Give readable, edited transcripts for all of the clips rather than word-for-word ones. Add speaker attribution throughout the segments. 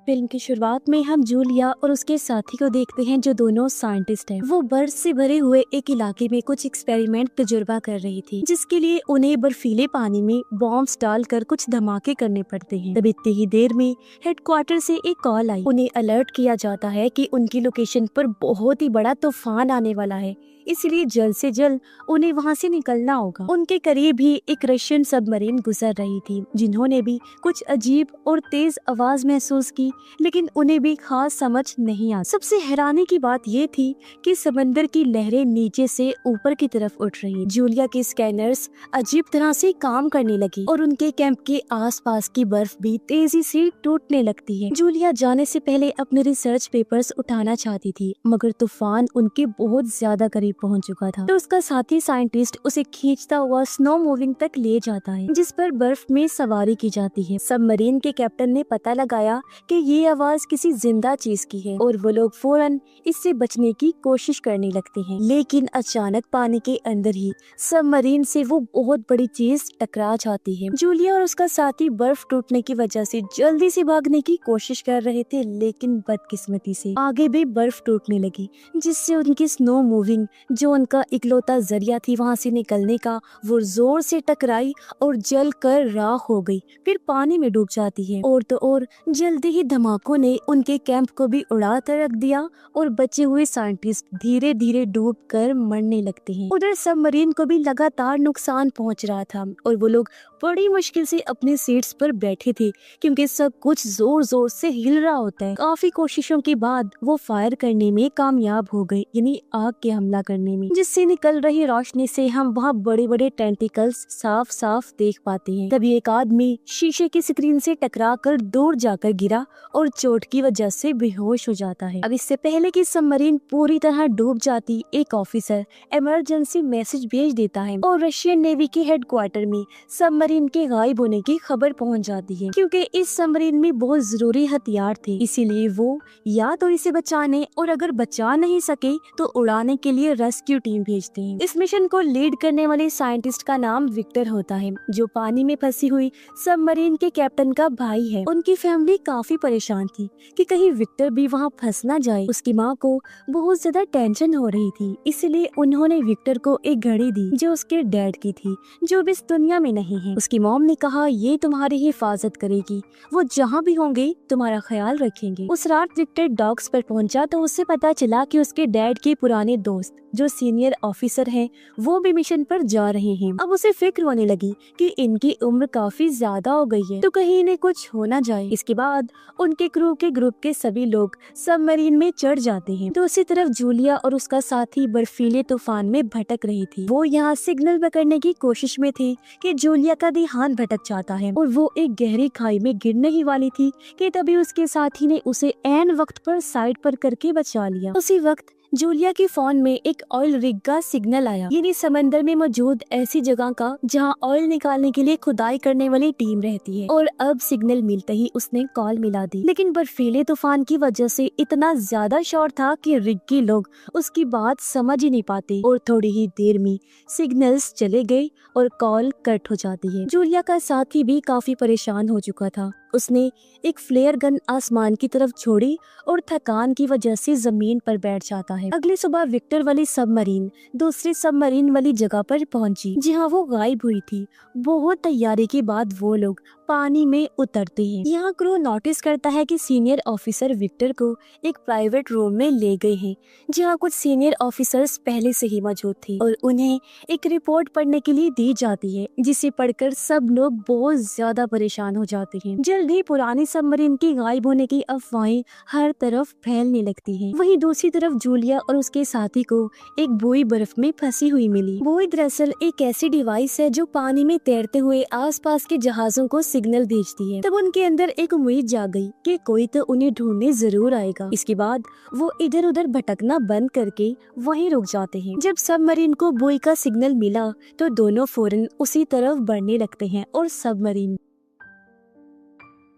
Speaker 1: Film کی شروعات میں ہم جولیا اور اس کے ساتھی کو دیکھتے ہیں جو دونوں سائنٹسٹ ہیں۔ وہ برف سے بھرے ہوئے ایک علاقے میں کچھ ایکسپیریمنٹ تجربہ کر رہی تھی، جس کے لیے انہیں برفیلے پانی میں بامبس ڈال کر کچھ دھماکے کرنے پڑتے ہیں۔ تب اتنی ہی دیر میں ہیڈ کوارٹر سے ایک کال آئی۔ انہیں الرٹ کیا جاتا ہے کہ ان کی لوکیشن پر بہت ہی بڑا طوفان آنے والا ہے، اس لیے جلد سے جلد انہیں وہاں سے نکلنا ہوگا۔ ان کے قریب ہی ایک رشین سب مرین گزر رہی تھی، جنہوں نے بھی کچھ عجیب اور تیز آواز محسوس کی، لیکن انہیں بھی خاص سمجھ نہیں آ۔ سب سے حیرانی کی بات یہ تھی کہ سمندر کی لہریں نیچے سے اوپر کی طرف اٹھ رہی۔ جولیا کے اسکینرز عجیب طرح سے کام کرنے لگی اور ان کے کیمپ کے آس پاس کی برف بھی تیزی سے ٹوٹنے لگتی ہے۔ جولیا جانے سے پہلے اپنے ریسرچ پیپرز اٹھانا چاہتی تھی، مگر طوفان ان کے بہت زیادہ قریب پہنچ چکا تھا، تو اس کا ساتھی سائنٹسٹ اسے کھینچتا ہوا سنو موونگ تک لے جاتا ہے، جس پر برف میں سواری کی جاتی ہے۔ سب مرین کے کیپٹن نے پتہ لگایا کہ یہ آواز کسی زندہ چیز کی ہے اور وہ لوگ فوراً اس سے بچنے کی کوشش کرنے لگتے ہیں، لیکن اچانک پانی کے اندر ہی سب مرین سے وہ بہت بڑی چیز ٹکرا جاتی ہے۔ جولیا اور اس کا ساتھی برف ٹوٹنے کی وجہ سے جلدی سے بھاگنے کی کوشش کر رہے تھے، لیکن بدقسمتی سے آگے بھی برف ٹوٹنے لگی، جس سے ان کی سنو موونگ جو ان کا اکلوتا ذریعہ تھی وہاں سے نکلنے کا، وہ زور سے ٹکرائی اور جل کر راکھ ہو گئی، پھر پانی میں ڈوب جاتی ہے۔ اور تو اور جلدی ہی دھماکوں نے ان کے کیمپ کو بھی اڑا کر رکھ دیا اور بچے ہوئے سائنٹسٹ دھیرے دھیرے ڈوب کر مرنے لگتے ہیں۔ ادھر سب مرین کو بھی لگاتار نقصان پہنچ رہا تھا اور وہ لوگ بڑی مشکل سے اپنے سیٹس پر بیٹھے تھے، کیونکہ سب کچھ زور زور سے ہل رہا ہوتا ہے۔ کافی کوششوں کے بعد وہ فائر کرنے میں کامیاب ہو گئے، یعنی آگ کے حملہ کرنے میں، جس سے نکل رہی روشنی سے ہم وہاں بڑے بڑے ٹینٹیکلز صاف صاف دیکھ پاتے ہیں۔ تبھی ایک آدمی شیشے کی سکرین سے ٹکرا کر دور جا کر گرا اور چوٹ کی وجہ سے بے ہوش ہو جاتا ہے۔ اب اس سے پہلے کہ سب مرین پوری طرح ڈوب جاتی، ایک آفیسر ایمرجنسی میسج بھیج دیتا ہے اور رشین نیوی کے ہیڈ کوارٹر میں سب مرین کے غائب ہونے کی خبر پہنچ جاتی ہے، کیونکہ اس سب مرین میں بہت ضروری ہتھیار تھے، اسی لیے وہ یا تو اسے بچانے اور اگر بچا نہیں سکے تو اڑانے کے لیے ریسکیو ٹیم بھیجتے ہیں۔ اس مشن کو لیڈ کرنے والے سائنٹسٹ کا نام وکٹر ہوتا ہے، جو پانی میں پھنسی ہوئی سب مرین کے کیپٹن کا بھائی ہے۔ ان کی فیملی کافی پریشان تھی کہ کہیں وکٹر بھی وہاں پھنس نہ جائے۔ اس کی ماں کو بہت زیادہ ٹینشن ہو رہی تھی، اسی لیے انہوں نے وکٹر کو ایک گھڑی دی جو اس کے ڈیڈ کی تھی، جو بھی اس دنیا میں نہیں ہے۔ اس کی موم نے کہا یہ تمہاری حفاظت کرے گی، وہ جہاں بھی ہوں گے تمہارا خیال رکھیں گے۔ اس رات وکٹر ڈاکس پر پہنچا تو اس سے پتا چلا کہ اس کے ڈیڈ کے پرانے دوست جو سینئر آفیسر ہیں وہ بھی مشن پر جا رہے ہیں۔ اب اسے فکر ہونے لگی کہ ان کی عمر کافی زیادہ ہو گئی ہے، تو کہیں انہیں کچھ ہو نہ جائے۔ اس کے بعد ان کے کرو کے گروپ کے سبھی لوگ سب مرین میں چڑھ جاتے ہیں۔ دوسری طرف جولیا اور اس کا ساتھی برفیلے طوفان میں بھٹک رہی تھی۔ وہ یہاں سگنل پکڑنے کی کوشش میں تھے کہ جولیا کا دھیان بھٹک جاتا ہے اور وہ ایک گہری کھائی میں گرنے ہی والی تھی کہ تبھی اس کے ساتھی نے اسے عین وقت پر سائڈ پر کر کے بچا لیا۔ اسی وقت جولیا کے فون میں ایک آئل رگ کا سگنل آیا، یعنی سمندر میں موجود ایسی جگہ کا جہاں آئل نکالنے کے لیے کھدائی کرنے والی ٹیم رہتی ہے، اور اب سگنل ملتے ہی اس نے کال ملا دی، لیکن برفیلے طوفان کی وجہ سے اتنا زیادہ شور تھا کہ رگ کے لوگ اس کی بات سمجھ ہی نہیں پاتے اور تھوڑی ہی دیر میں سگنلز چلے گئے اور کال کٹ ہو جاتی ہے۔ جولیا کا ساتھی بھی کافی پریشان ہو چکا تھا، اس نے ایک فلیئر گن آسمان کی طرف چھوڑی اور تھکان کی وجہ سے زمین پر بیٹھ جاتا ہے۔ اگلی صبح وکٹر والی سب مرین دوسری سب مرین والی جگہ پر پہنچی جہاں وہ غائب ہوئی تھی۔ بہت تیاری کے بعد وہ لوگ پانی میں اترتے ہیں۔ یہاں کرو نوٹس کرتا ہے کہ سینئر آفیسر وکٹر کو ایک پرائیویٹ روم میں لے گئے ہیں، جہاں کچھ سینئر آفیسرز پہلے سے ہی موجود تھے اور انہیں ایک رپورٹ پڑھنے کے لیے دی جاتی ہے، جسے پڑھ کر سب لوگ بہت زیادہ پریشان ہو جاتے ہیں۔ جلد ہی پرانی سب مرین کی غائب ہونے کی افواہیں ہر طرف پھیلنے لگتی ہیں۔ وہیں دوسری طرف جولیا اور اس کے ساتھی کو ایک بوئی برف میں پھنسی ہوئی ملی۔ بوئی دراصل ایک ایسی ڈیوائس ہے جو پانی میں تیرتے ہوئے آس پاس کے جہازوں کو سگنل بھیجتی ہے۔ تب ان کے اندر ایک امید جاگ گئی کہ کوئی تو انہیں ڈھونڈنے ضرور آئے گا۔ اس کے بعد وہ ادھر ادھر بھٹکنا بند کر کے وہیں رک جاتے ہیں۔ جب سب مرین کو بوئی کا سگنل ملا تو دونوں فوراً اسی طرف بڑھنے لگتے ہیں اور سب مرین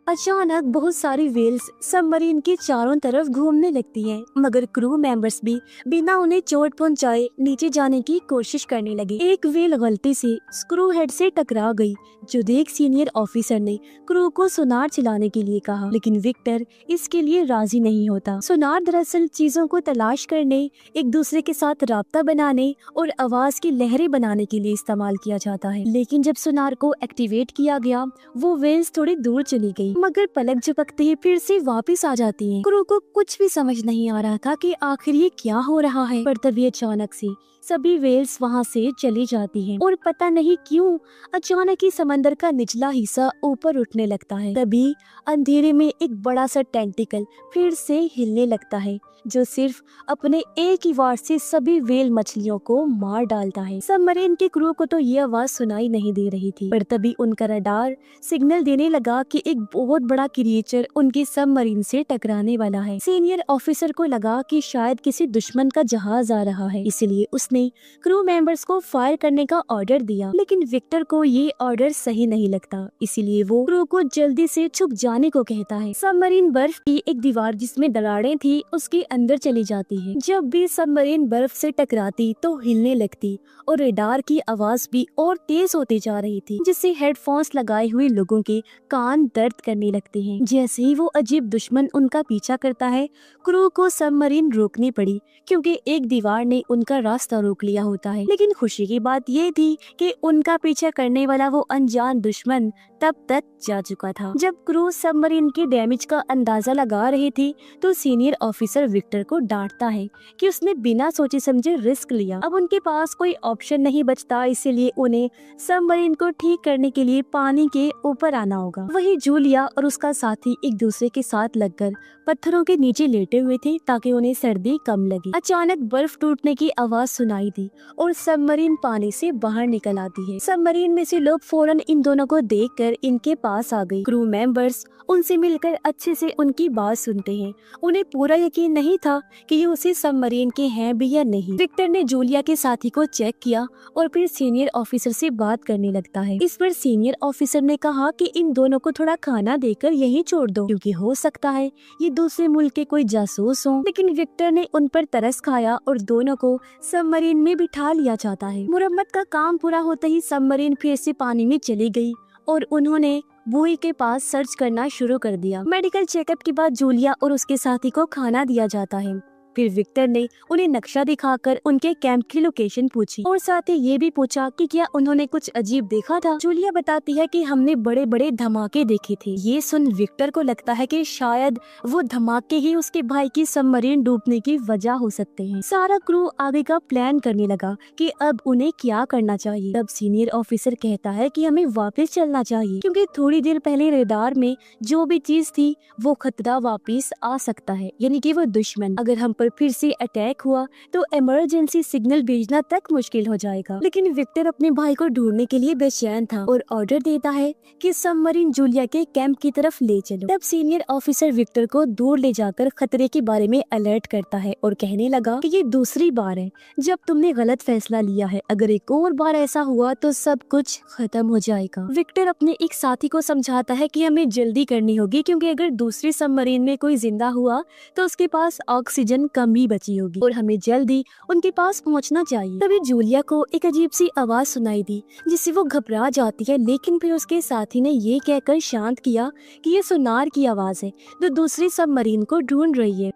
Speaker 1: अचानक बहुत सारी वेल्स सबमरीन के चारों तरफ घूमने लगती हैं, मगर क्रू मेंबर्स भी बिना उन्हें चोट पहुंचाए नीचे जाने की कोशिश करने लगे। एक वेल गलती से स्क्रू हेड से टकरा गई, जो देख सीनियर ऑफिसर ने क्रू को सोनार चलाने के लिए कहा, लेकिन विक्टर इसके लिए राजी नहीं होता। सोनार दरअसल चीजों को तलाश करने, एक दूसरे के साथ राब्ता बनाने और आवाज की लहरें बनाने के लिए इस्तेमाल किया जाता है। लेकिन जब सोनार को एक्टिवेट किया गया, वो वेल्स थोड़ी दूर चली गई, मगर पलक झपकते ही फिर से वापस आ जाती हैं। क्रू को कुछ भी समझ नहीं आ रहा था कि आखिर ये क्या हो रहा है, पर तभी अचानक से सभी वेल्स वहाँ से चली जाती हैं और पता नहीं क्यों अचानक ही समंदर का निचला हिस्सा ऊपर उठने लगता है। तभी अंधेरे में एक बड़ा सा टेंटिकल फिर से हिलने लगता है, जो सिर्फ अपने एक ही वार से सभी वेल मछलियों को मार डालता है। सबमरीन के क्रू को तो ये आवाज सुनाई नहीं दे रही थी, पर तभी उनका रडार सिग्नल देने लगा कि एक बहुत बड़ा क्रिएचर उनके सबमरीन से टकराने वाला है। सीनियर ऑफिसर को लगा कि शायद किसी दुश्मन का जहाज आ रहा है, इसलिए उसने क्रू मेंबर्स को फायर करने का ऑर्डर दिया। लेकिन विक्टर को ये ऑर्डर सही नहीं लगता, इसीलिए वो क्रू को जल्दी से छुप जाने को कहता है। सबमरीन बर्फ की एक दीवार जिसमें दरारें थी उसके अंदर चली जाती है। जब भी सबमरीन बर्फ से टकराती तो हिलने लगती और रडार की आवाज भी और तेज होती जा रही थी, जिससे हेडफोन्स लगाए हुए लोगों के कान दर्द करने लगते हैं। जैसे ही वो अजीब दुश्मन उनका पीछा करता है, क्रू को सबमरीन रोकनी पड़ी, क्योंकि एक दीवार ने उनका रास्ता रोक लिया होता है। लेकिन खुशी की बात ये थी कि उनका पीछा करने वाला वो अनजान दुश्मन तब तक जा चुका था। जब क्रू सबमरीन के डैमेज का अंदाजा लगा रही थी, तो सीनियर ऑफिसर विक्टर को डांटता है कि उसने बिना सोचे समझे रिस्क लिया। अब उनके पास कोई ऑप्शन नहीं बचता, इसीलिए उन्हें सबमरीन को ठीक करने के लिए पानी के ऊपर आना होगा। वही जूलिया और उसका साथी एक दूसरे के साथ लगकर पत्थरों के नीचे लेटे हुए थे ताकि उन्हें सर्दी कम लगे। अचानक बर्फ टूटने की आवाज सुनाई दी और सबमरीन पानी से बाहर निकल आती है। सबमरीन में से लोग फौरन इन दोनों को देखकर इनके पास आ गए। क्रू मेंबर्स उनसे मिलकर अच्छे से उनकी बात सुनते हैं। उन्हें पूरा यकीन नहीं था कि ये उसी सबमरीन के हैं भी या नहीं। विक्टर ने जूलिया के साथी को चेक किया और फिर सीनियर ऑफिसर से बात करने लगता है। इस पर सीनियर ऑफिसर ने कहा कि इन दोनों को थोड़ा खाना देकर यहीं छोड़ दो, क्योंकि हो सकता है ये दूसरे मुल्क के कोई जासूस हों। लेकिन विक्टर ने उन पर तरस खाया और दोनों को सबमरीन में बिठा लिया जाता है। मुरम्मत का काम पूरा होते ही सबमरीन फिर से पानी में चली गई और उन्होंने बुई के पास सर्च करना शुरू कर दिया। मेडिकल चेकअप के बाद जूलिया और उसके साथी को खाना दिया जाता है। फिर विक्टर ने उन्हें नक्शा दिखाकर उनके कैंप की लोकेशन पूछी और साथ ही ये भी पूछा कि क्या उन्होंने कुछ अजीब देखा था। जूलिया बताती है कि हमने बड़े बड़े धमाके देखे थे। ये सुन विक्टर को लगता है कि शायद वो धमाके ही उसके भाई की सबमरीन डूबने की वजह हो सकते हैं। सारा क्रू आगे का प्लान करने लगा कि अब उन्हें क्या करना चाहिए। तब सीनियर ऑफिसर कहता है कि हमें वापस चलना चाहिए, क्योंकि थोड़ी देर पहले रडार में जो भी चीज थी वो खतरा वापस आ सकता है, यानी कि वो दुश्मन। अगर हम फिर से अटैक हुआ तो इमरजेंसी सिग्नल भेजना तक मुश्किल हो जाएगा। लेकिन विक्टर अपने भाई को ढूंढने के लिए बेचैन था और ऑर्डर देता है कि सबमरीन जूलिया के कैंप की तरफ ले चलो। तब सीनियर ऑफिसर विक्टर को दूर ले जाकर खतरे के बारे में अलर्ट करता है और कहने लगा कि ये दूसरी बार है जब तुमने गलत फैसला लिया है। अगर एक और बार ऐसा हुआ तो सब कुछ खत्म हो जाएगा। विक्टर अपने एक साथी को समझाता है कि हमें जल्दी करनी होगी, क्योंकि अगर दूसरी सबमरीन में कोई जिंदा हुआ तो उसके पास ऑक्सीजन कम ही बची होगी और हमें जल्दी उनके पास पहुंचना चाहिए। तभी जूलिया को एक अजीब सी आवाज सुनाई दी, जिससे वो घबरा जाती है। लेकिन फिर उसके साथी ने ये कहकर शांत किया कि ये सोनार की आवाज है जो दूसरी सबमरीन को ढूंढ रही है।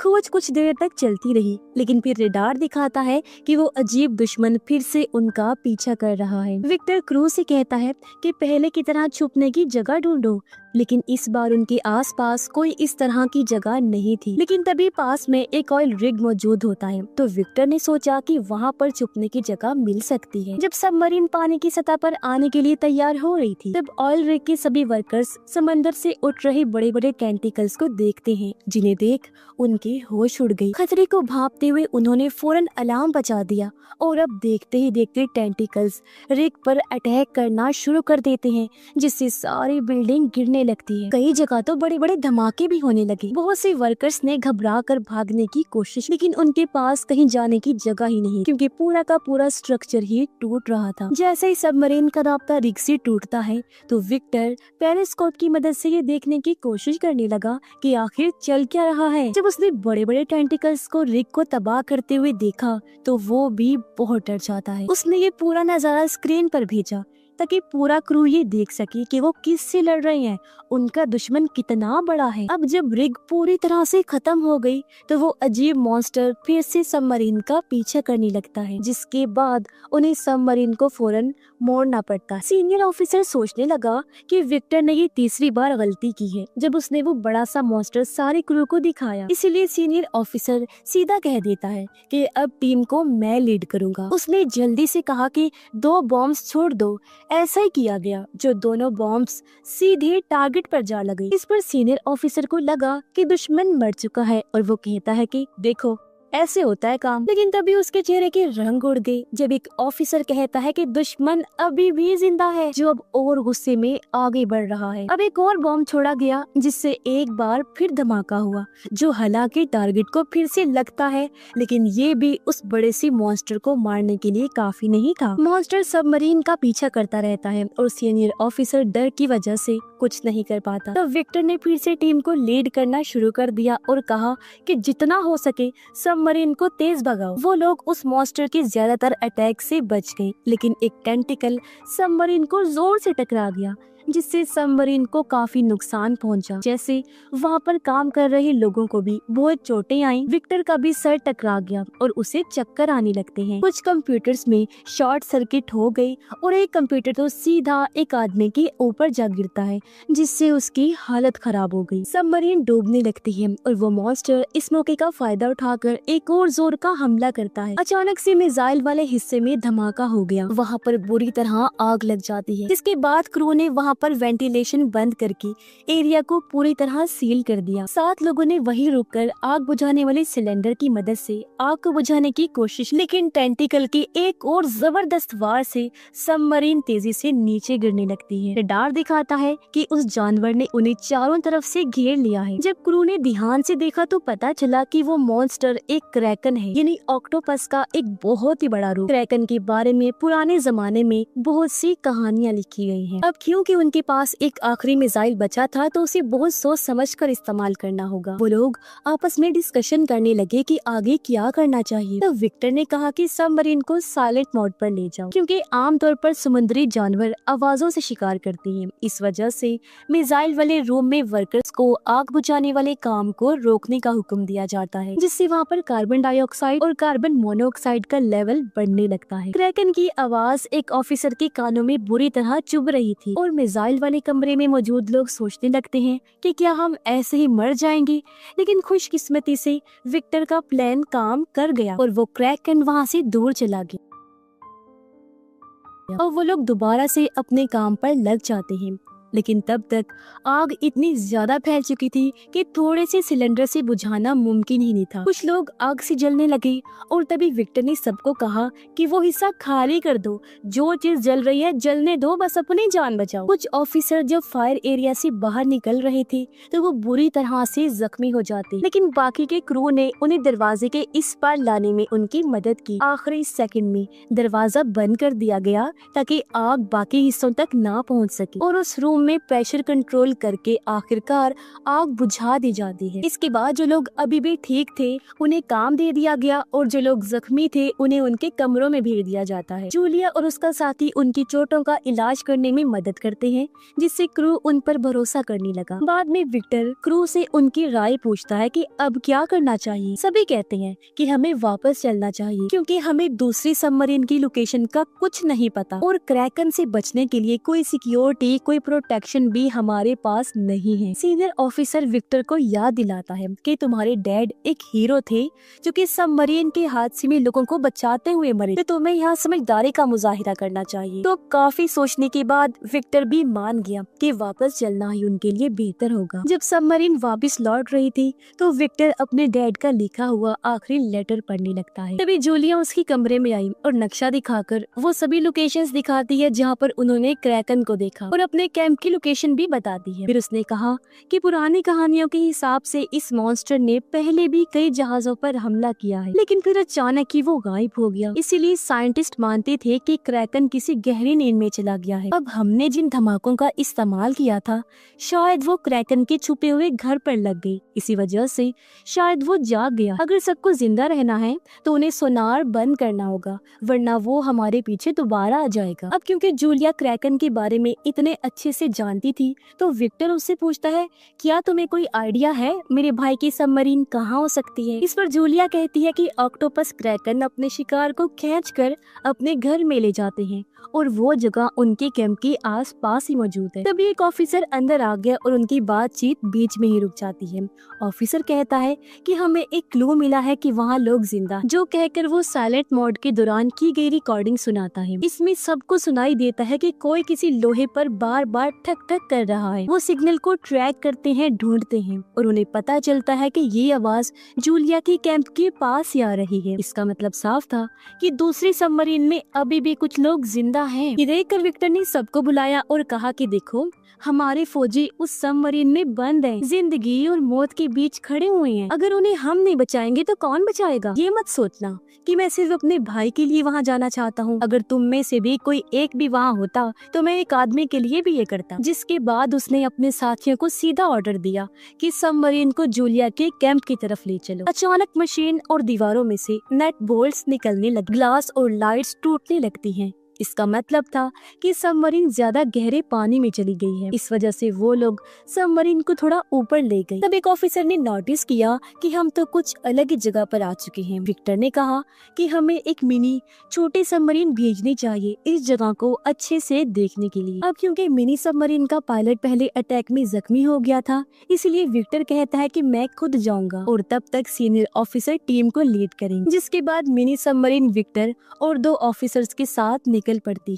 Speaker 1: खोज कुछ देर तक चलती रही, लेकिन फिर रडार दिखाता है कि वो अजीब दुश्मन फिर से उनका पीछा कर रहा है। विक्टर क्रू से कहता है कि पहले की तरह छुपने की जगह ढूंढो, लेकिन इस बार उनके आसपास कोई इस तरह की जगह नहीं थी। लेकिन तभी पास में एक ऑयल रिग मौजूद होता है, तो विक्टर ने सोचा कि वहाँ पर छुपने की जगह मिल सकती है। जब सबमरीन पानी की सतह पर आने के लिए तैयार हो रही थी, तब ऑयल रिग के सभी वर्कर्स समंदर से उठ रहे बड़े बड़े टेंटिकल्स को देखते हैं, जिन्हें देख उनके होश उड़ गई। खतरे को भांपते हुए उन्होंने फौरन अलार्म बजा दिया और अब देखते ही देखते टेंटिकल्स रिग पर अटैक करना शुरू कर देते हैं, जिससे सारी बिल्डिंग गिरने लगती है। कई जगह तो बड़े बड़े धमाके भी होने लगे। बहुत से वर्कर्स ने घबरा कर भागने की कोशिश, लेकिन उनके पास कहीं जाने की जगह ही नहीं, क्योंकि पूरा का पूरा स्ट्रक्चर ही टूट रहा था। जैसे ही सबमरीन का राब्ता रिग से टूटता है तो विक्टर पेरिस्कोप की मदद से ये देखने की कोशिश करने लगा कि आखिर चल क्या रहा है। जब उसने बड़े बड़े टेंटिकल्स को रिग को तबाह करते हुए देखा तो वो भी बहुत डर जाता है। उसने ये पूरा नजारा स्क्रीन पर भेजा ताकि पूरा क्रू ये देख सके कि वो किससे लड़ रहे हैं, उनका दुश्मन कितना बड़ा है। अब जब रिग पूरी तरह से खत्म हो गई तो वो अजीब मॉन्स्टर फिर से सबमरीन का पीछा करने लगता है, जिसके बाद उन्हें सबमरीन को फौरन मोड़ना पड़ता है। सीनियर ऑफिसर सोचने लगा कि विक्टर ने ये तीसरी बार गलती की है जब उसने वो बड़ा सा मॉन्स्टर सारे क्रू को दिखाया। इसीलिए सीनियर ऑफिसर सीधा कह देता है कि अब टीम को मैं लीड करूंगा। उसने जल्दी से कहा कि 2 बॉम्ब्स छोड़ दो। ऐसा ही किया गया, जो दोनों बॉम्ब्स सीधे टारगेट पर जा लगे। इस पर सीनियर ऑफिसर को लगा कि दुश्मन मर चुका है और वो कहता है कि देखो ऐसे होता है काम। लेकिन तभी उसके चेहरे के रंग उड़ गए जब एक ऑफिसर कहता है कि दुश्मन अभी भी जिंदा है, जो अब और गुस्से में आगे बढ़ रहा है। अब एक और बॉम्ब छोड़ा गया जिससे एक बार फिर धमाका हुआ, जो हालांकि टारगेट को फिर से लगता है, लेकिन ये भी उस बड़े सी मॉन्स्टर को मारने के लिए काफी नहीं था। मॉन्स्टर सबमरीन का पीछा करता रहता है और सीनियर ऑफिसर डर की वजह से कुछ नहीं कर पाता। तब विक्टर ने फिर से टीम को लीड करना शुरू कर दिया और कहा कि जितना हो सके सबमरीन को तेज भगाओ। वो लोग उस मॉन्स्टर के ज्यादातर अटैक से बच गए, लेकिन एक टेंटिकल सबमरीन को जोर से टकरा गया, जिससे सबमरीन को काफी नुकसान पहुंचा। जैसे वहाँ पर काम कर रहे लोगों को भी बहुत चोटें आईं। विक्टर का भी सर टकरा गया और उसे चक्कर आने लगते हैं। कुछ कंप्यूटर्स में शॉर्ट सर्किट हो गई और एक कंप्यूटर तो सीधा एक आदमी के ऊपर जा गिरता है, जिससे उसकी हालत खराब हो गई। सबमरीन डूबने लगती है और वो मॉन्स्टर इस मौके का फायदा उठाकर एक और जोर का हमला करता है। अचानक से मिसाइल वाले हिस्से में धमाका हो गया। वहाँ पर बुरी तरह आग लग जाती है। इसके बाद क्रू ने वहाँ पर वेंटिलेशन बंद करके एरिया को पूरी तरह सील कर दिया। 7 लोगों ने वहीं रुककर आग बुझाने वाले सिलेंडर की मदद से आग को बुझाने की कोशिश, लेकिन टेंटिकल की एक और जबरदस्त वार से सबमरीन तेजी से नीचे गिरने लगती है। रडार दिखाता है कि उस जानवर ने उन्हें चारों तरफ से घेर लिया है। जब क्रू ने ध्यान से देखा तो पता चला कि वो मॉन्स्टर एक क्रैकन है, यानी ऑक्टोपस का एक बहुत ही बड़ा रूप। क्रैकन के बारे में पुराने जमाने में बहुत सी कहानियाँ लिखी गई हैं। अब क्योंकि उनके पास एक आखिरी मिसाइल बचा था तो उसे बहुत सोच समझ कर इस्तेमाल करना होगा। वो लोग आपस में डिस्कशन करने लगे कि आगे क्या करना चाहिए। तो विक्टर ने कहा कि सबमरीन को साइलेंट मोड पर ले जाओ, क्योंकि आमतौर पर समुद्री जानवर आवाजों से शिकार करते हैं। इस वजह से मिसाइल वाले रूम में वर्कर्स को आग बुझाने वाले काम को रोकने का हुक्म दिया जाता है, जिससे वहाँ पर कार्बन डाइऑक्साइड और कार्बन मोनोऑक्साइड का लेवल बढ़ने लगता है। क्रैकन की आवाज एक ऑफिसर के कानों में बुरी तरह चुभ रही थी और मिसाइल वाले कमरे में मौजूद लोग सोचने लगते हैं कि क्या हम ऐसे ही मर जाएंगे। लेकिन खुशकिस्मती से विक्टर का प्लान काम कर गया और वो क्रैकन वहाँ से दूर चला गया और वो लोग दोबारा से अपने काम पर लग जाते हैं। लेकिन तब तक आग इतनी ज्यादा फैल चुकी थी कि थोड़े से सिलेंडर से बुझाना मुमकिन ही नहीं था। कुछ लोग आग से जलने लगे और तभी विक्टर ने सबको कहा कि वो हिस्सा खाली कर दो, जो चीज जल रही है जलने दो, बस अपनी जान बचाओ। कुछ ऑफिसर जब फायर एरिया से बाहर निकल रहे थे तो वो बुरी तरह से जख्मी हो जाते, लेकिन बाकी के क्रू ने उन्हें दरवाजे के इस पार लाने में उनकी मदद की। आखिरी सेकंड में दरवाजा बंद कर दिया गया ताकि आग बाकी हिस्सों तक ना पहुंच सके और उस रूम में प्रेशर कंट्रोल करके आखिरकार आग बुझा दी जाती है। इसके बाद जो लोग अभी भी ठीक थे उन्हें काम दे दिया गया और जो लोग जख्मी थे उन्हें उनके कमरों में भेज दिया जाता है। जूलिया और उसका साथी उनकी चोटों का इलाज करने में मदद करते हैं, जिससे क्रू उन पर भरोसा करने लगा। बाद में विक्टर क्रू से उनकी राय पूछता है कि अब क्या करना चाहिए। सभी कहते हैं कि हमें वापस चलना चाहिए, क्योंकि हमें दूसरी सबमरीन की लोकेशन का कुछ नहीं पता और क्रैकन से बचने के लिए कोई सिक्योरिटी, कोई प्रोटेक्शन भी हमारे पास नहीं है। सीनियर ऑफिसर विक्टर को याद दिलाता है कि तुम्हारे डैड एक हीरो थे जो कि सबमरीन के हादसे में लोगों को बचाते हुए मरे, तो तुम्हें यहाँ समझदारी का मुजाहिरा करना चाहिए। तो काफी सोचने के बाद विक्टर भी मान गया कि वापस चलना ही उनके लिए बेहतर होगा। जब सबमरीन वापस लौट रही थी तो विक्टर अपने डैड का लिखा हुआ आखिरी लेटर पढ़ने लगता है। तभी जूलिया उसकी कमरे में आई और नक्शा दिखाकर वो सभी लोकेशंस दिखाती है जहाँ पर उन्होंने क्रैकन को देखा और अपने कैंप कैंप की लोकेशन भी बताती है। फिर उसने कहा कि पुरानी कहानियों के हिसाब से इस मॉन्स्टर ने पहले भी कई जहाजों पर हमला किया है, लेकिन फिर अचानक ही वो गायब हो गया। इसीलिए साइंटिस्ट मानते थे कि क्रैकन किसी गहरी नींद में चला गया है। अब हमने जिन धमाकों का इस्तेमाल किया था, शायद वो क्रैकन के छुपे हुए घर पर लग गई। इसी वजह से शायद वो जाग गया। अगर सबको जिंदा रहना है तो उन्हें सोनार बंद करना होगा, वरना वो हमारे पीछे दोबारा आ जाएगा। अब क्योंकि जूलिया क्रैकन के बारे में इतने अच्छे से जानती थी, तो विक्टर उससे पूछता है, क्या तुम्हें कोई आइडिया है मेरे भाई की सबमरीन कहाँ हो सकती है? इस पर जूलिया कहती है कि ऑक्टोपस क्रैकन अपने शिकार को खींचकर अपने घर में ले जाते हैं और वो जगह उनके कैंप के आसपास ही मौजूद है। तभी एक ऑफिसर अंदर आ गया और उनकी बातचीत बीच में ही रुक जाती है। ऑफिसर कहता है कि हमें एक क्लू मिला है कि वहाँ लोग जिंदा, जो कहकर वो साइलेंट मोड के दौरान की गई रिकॉर्डिंग सुनाता है। इसमें सबको सुनाई देता है कि कोई किसी लोहे पर बार बार ठक ठक कर रहा है। वो सिग्नल को ट्रैक करते हैं, ढूंढते हैं और उन्हें पता चलता है कि ये आवाज जूलिया के कैंप के पास ही आ रही है। इसका मतलब साफ था कि दूसरी सबमरीन में अभी भी कुछ लोग जिंदा हैं। ये देखकर विक्टर ने सबको बुलाया और कहा कि देखो, हमारे फौजी उस सबमरीन में बंद हैं, जिंदगी और मौत के बीच खड़े हुए हैं। अगर उन्हें हम नहीं बचाएंगे तो कौन बचाएगा? ये मत सोचना कि मैं सिर्फ अपने भाई के लिए वहाँ जाना चाहता हूँ। अगर तुम में से भी कोई एक भी वहाँ होता तो मैं एक आदमी के लिए भी ये करता। जिसके बाद उसने अपने साथियों को सीधा ऑर्डर दिया कि सबमरीन को जूलिया के कैंप की तरफ ले चलो। अचानक मशीन और दीवारों में से नट बोल्ट्स निकलने लगे, ग्लास और लाइट्स टूटने लगती हैं। इसका मतलब था कि सबमरीन ज्यादा गहरे पानी में चली गई है। इस वजह से वो लोग सबमरीन को थोड़ा ऊपर ले गए। तब एक ऑफिसर ने नोटिस किया कि हम तो कुछ अलग ही जगह पर आ चुके हैं। विक्टर ने कहा कि हमें एक मिनी छोटी सबमरीन भेजनी चाहिए इस जगह को अच्छे से देखने के लिए। अब क्योंकि मिनी सबमरीन का पायलट पहले अटैक में जख्मी हो गया था, इसलिए विक्टर कहता है कि मैं खुद जाऊंगा और तब तक सीनियर ऑफिसर टीम को लीड करेंगे। जिसके बाद मिनी सबमरीन विक्टर और 2 ऑफिसर्स के साथ निकल पड़ती।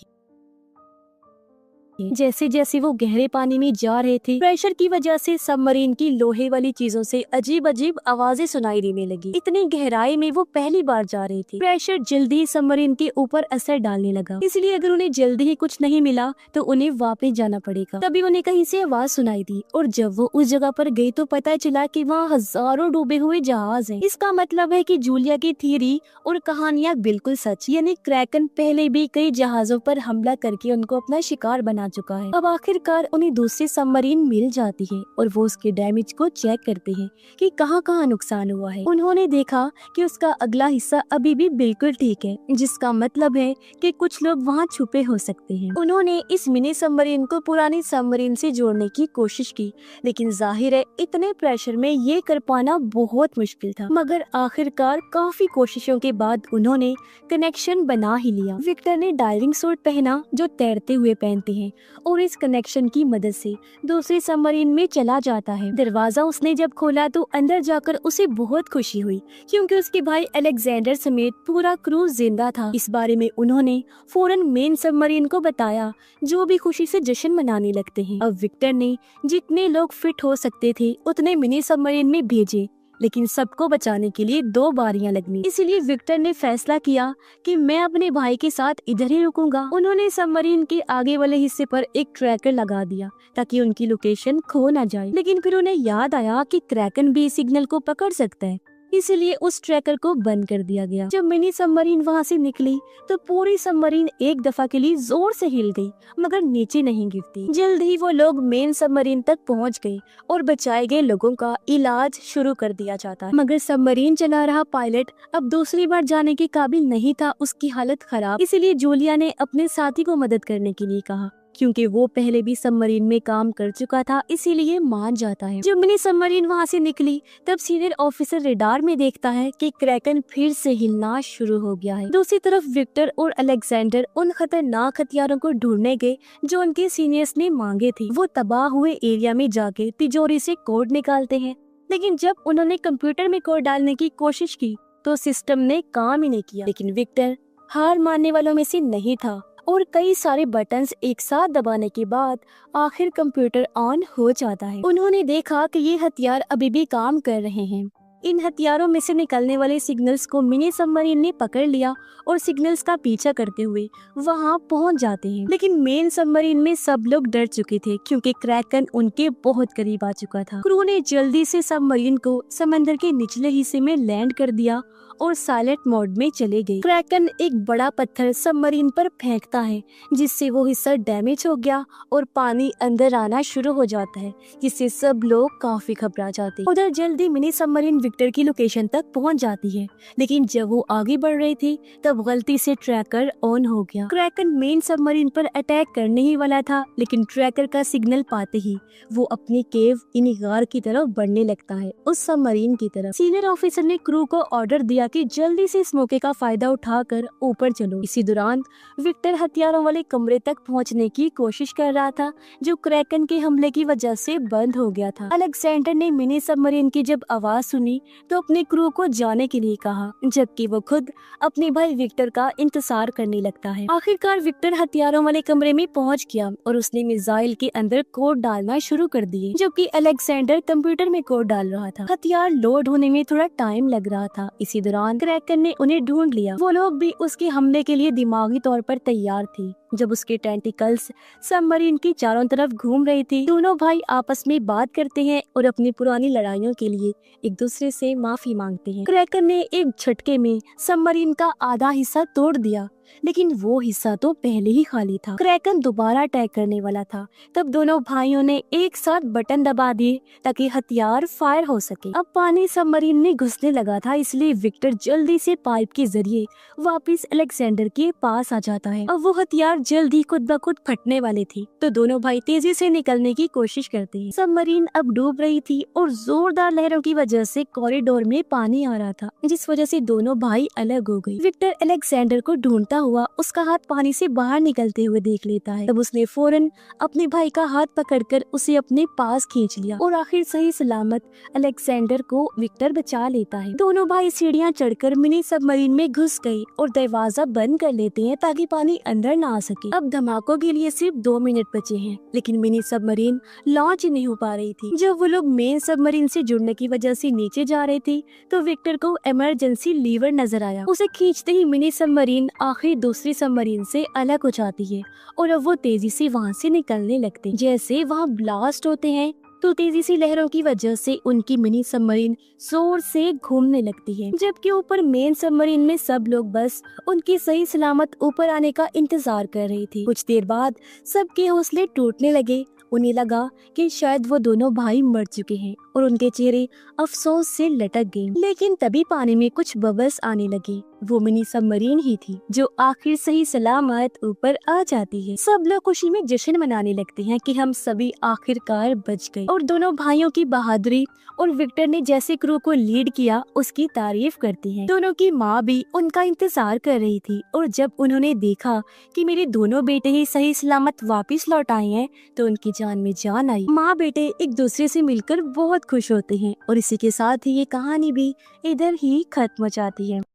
Speaker 1: जैसे जैसे वो गहरे पानी में जा रहे थे, प्रेशर की वजह से सबमरीन की लोहे वाली चीजों से अजीब अजीब आवाजें सुनाई देने लगी। इतनी गहराई में वो पहली बार जा रहे थे। प्रेशर जल्दी सबमरीन के ऊपर असर डालने लगा, इसलिए अगर उन्हें जल्दी ही कुछ नहीं मिला तो उन्हें वापस जाना पड़ेगा। तभी उन्हें कहीं से आवाज सुनाई दी और जब वो उस जगह पर गई तो पता चला कि वहाँ हजारों डूबे हुए जहाज हैं। इसका मतलब है कि जूलिया की थ्योरी और कहानियां बिल्कुल सच, यानी क्रैकन पहले भी कई जहाजों पर हमला करके उनको अपना शिकार बना चुका है। अब आखिरकार उन्हें दूसरी सबमरीन मिल जाती है और वो उसके डैमेज को चेक करते हैं कि कहाँ नुकसान हुआ है। उन्होंने देखा कि उसका अगला हिस्सा अभी भी बिल्कुल ठीक है, जिसका मतलब है कि कुछ लोग वहाँ छुपे हो सकते हैं। उन्होंने इस मिनी सबमरीन को पुरानी सबमरीन से जोड़ने की कोशिश की, लेकिन जाहिर है इतने प्रेशर में ये कर पाना बहुत मुश्किल था। मगर आखिरकार काफी कोशिशों के बाद उन्होंने कनेक्शन बना ही लिया। विक्टर ने डाइविंग सूट पहना जो तैरते हुए पहनते हैं और इस कनेक्शन की मदद से दूसरी सबमरीन में चला जाता है। दरवाजा उसने जब खोला तो अंदर जाकर उसे बहुत खुशी हुई, क्योंकि उसके भाई अलेक्जेंडर समेत पूरा क्रू जिंदा था। इस बारे में उन्होंने फौरन मेन सबमरीन को बताया, जो भी खुशी से जश्न मनाने लगते हैं। अब विक्टर ने जितने लोग फिट हो सकते थे उतने मिनी सबमरीन में भेजे, लेकिन सबको बचाने के लिए 2 बारियां लगनी। इसलिए विक्टर ने फैसला किया कि मैं अपने भाई के साथ इधर ही रुकूंगा। उन्होंने सबमरीन के आगे वाले हिस्से पर एक ट्रैकर लगा दिया ताकि उनकी लोकेशन खो ना जाए। लेकिन फिर उन्हें याद आया कि क्रैकन भी सिग्नल को पकड़ सकता है, इसलिए उस ट्रैकर को बंद कर दिया गया। जब मिनी सबमरीन वहाँ से निकली तो पूरी सबमरीन एक दफा के लिए जोर से हिल गई, मगर नीचे नहीं गिरती। जल्द ही वो लोग मेन सबमरीन तक पहुँच गए और बचाए गए लोगों का इलाज शुरू कर दिया जाता है। मगर सबमरीन चला रहा पायलट अब दूसरी बार जाने के काबिल नहीं था, उसकी हालत खराब। इसीलिए जूलिया ने अपने साथी को मदद करने के लिए कहा, क्योंकि वो पहले भी सबमरीन में काम कर चुका था, इसीलिए मान जाता है। जब मिनी सबमरीन वहाँ से निकली तब सीनियर ऑफिसर रेडार में देखता है कि क्रैकन फिर से हिलना शुरू हो गया है। दूसरी तरफ विक्टर और अलेक्जेंडर उन खतरनाक हथियारों को ढूंढने गए जो उनके सीनियर्स ने मांगे थे। वो तबाह हुए एरिया में जाके तिजोरी से कोड निकालते हैं, लेकिन जब उन्होंने कंप्यूटर में कोड डालने की कोशिश की तो सिस्टम ने काम ही नहीं किया। लेकिन विक्टर हार मानने वालों में से नहीं था और कई सारे बटन्स एक साथ दबाने के बाद आखिर कंप्यूटर ऑन हो जाता है। उन्होंने देखा कि ये हथियार अभी भी काम कर रहे हैं इन हथियारों में से निकलने वाले सिग्नल्स को मिनी सबमरीन ने पकड़ लिया और सिग्नल्स का पीछा करते हुए वहां पहुंच जाते हैं। लेकिन मेन सबमरीन में सब लोग डर चुके थे क्योंकि क्रैकन उनके बहुत करीब आ चुका था। क्रू ने जल्दी से सबमरीन को समंदर के निचले हिस्से में लैंड कर दिया और साइलेंट मोड में चले गए। क्रैकन एक बड़ा पत्थर सबमरीन पर फेंकता है जिससे वो हिस्सा डैमेज हो गया और पानी अंदर आना शुरू हो जाता है, जिससे सब लोग काफी घबरा जाते हैं। उधर जल्दी मिनी सबमरीन विक्टर की लोकेशन तक पहुंच जाती है, लेकिन जब वो आगे बढ़ रही थी तब गलती से ट्रैकर ऑन हो गया। क्रैकन मेन सबमरीन पर अटैक करने ही वाला था, लेकिन ट्रैकर का सिग्नल पाते ही वो अपनी केव इन गार की तरफ बढ़ने लगता है, उस सबमरीन की तरफ। सीनियर ऑफिसर ने क्रू को ऑर्डर दिया कि जल्दी से इस मौके का फायदा उठाकर ऊपर चलो। इसी दौरान विक्टर हथियारों वाले कमरे तक पहुंचने की कोशिश कर रहा था, जो क्रैकन के हमले की वजह से बंद हो गया था। अलेक्जेंडर ने मिनी सबमरीन की जब आवाज सुनी तो अपने क्रू को जाने के लिए कहा, जबकि वो खुद अपने भाई विक्टर का इंतजार करने लगता है। आखिरकार विक्टर हथियारों वाले कमरे में पहुंच गया और उसने मिसाइल के अंदर कोड डालना शुरू कर दिए, जबकि अलेक्जेंडर कंप्यूटर में कोड डाल रहा था। हथियार लोड होने में थोड़ा टाइम लग रहा था। इसी दौरान क्रैकन ने उन्हें ढूंढ लिया। वो लोग भी उसके हमले के लिए दिमागी तौर पर तैयार थे। जब उसके टेंटिकल्स सबमरीन की चारों तरफ घूम रही थी, दोनों भाई आपस में बात करते हैं और अपनी पुरानी लड़ाइयों के लिए एक दूसरे से माफी मांगते हैं। क्रैकन ने एक झटके में सबमरीन का आधा हिस्सा तोड़ दिया, लेकिन वो हिस्सा तो पहले ही खाली था। क्रैकन दोबारा अटैक करने वाला था, तब दोनों भाइयों ने एक साथ बटन दबा दिए ताकि हथियार फायर हो सके। अब पानी सबमरीन में घुसने लगा था, इसलिए विक्टर जल्दी से पाइप के जरिए वापस अलेक्जेंडर के पास आ जाता है। अब वो हथियार जल्दी खुद ब खुद फटने वाले थे, तो दोनों भाई तेजी से निकलने की कोशिश करते हैं। सबमरीन अब डूब रही थी और जोरदार लहरों की वजह से कॉरिडोर में पानी आ रहा था, जिस वजह से दोनों भाई अलग हो गए। विक्टर अलेक्जेंडर को ढूंढता हुआ उसका हाथ पानी से बाहर निकलते हुए देख लेता है। तब उसने फौरन अपने भाई का हाथ पकड़कर उसे अपने पास खींच लिया और आखिर सही सलामत अलेक्जेंडर को विक्टर बचा लेता है। दोनों भाई सीढ़ियां चढ़कर मिनी सबमरीन में घुस गए और दरवाजा बंद कर लेते हैं ताकि पानी अंदर ना आ सके। अब धमाकों के लिए सिर्फ 2 मिनट बचे हैं, लेकिन मिनी सबमरीन लॉन्च नहीं हो पा रही थी। जब वो लोग मेन सबमरीन से जुड़ने की वजह से नीचे जा रहे थे तो विक्टर को इमरजेंसी लीवर नजर आया। उसे खींचते ही मिनी सबमरीन आखिर दूसरी सबमरीन से अलग हो जाती है और अब वो तेजी से वहाँ से निकलने लगते हैं। जैसे वहाँ ब्लास्ट होते हैं तो तेजी से लहरों की वजह से उनकी मिनी सबमरीन जोर से घूमने लगती है, जबकि ऊपर मेन सबमरीन में सब लोग बस उनकी सही सलामत ऊपर आने का इंतजार कर रही थी। कुछ देर बाद सबके हौसले टूटने लगे। उन्हें लगा कि शायद वो दोनों भाई मर चुके हैं और उनके चेहरे अफसोस से लटक गए। लेकिन तभी पानी में कुछ बबल्स आने लगे। वो मिनी सबमरीन ही थी जो आखिर सही सलामत ऊपर आ जाती है। सब लोग खुशी में जश्न मनाने लगते हैं कि हम सभी आखिरकार बच गए और दोनों भाइयों की बहादुरी और विक्टर ने जैसे क्रू को लीड किया उसकी तारीफ करती हैं। दोनों की माँ भी उनका इंतजार कर रही थी और जब उन्होंने देखा कि मेरे दोनों बेटे ही सही सलामत वापस लौट आए हैं तो उनकी जान में जान आई। माँ बेटे एक दूसरे से मिलकर बहुत खुश होते हैं और इसी के साथ ही ये कहानी भी इधर ही खत्म हो जाती है।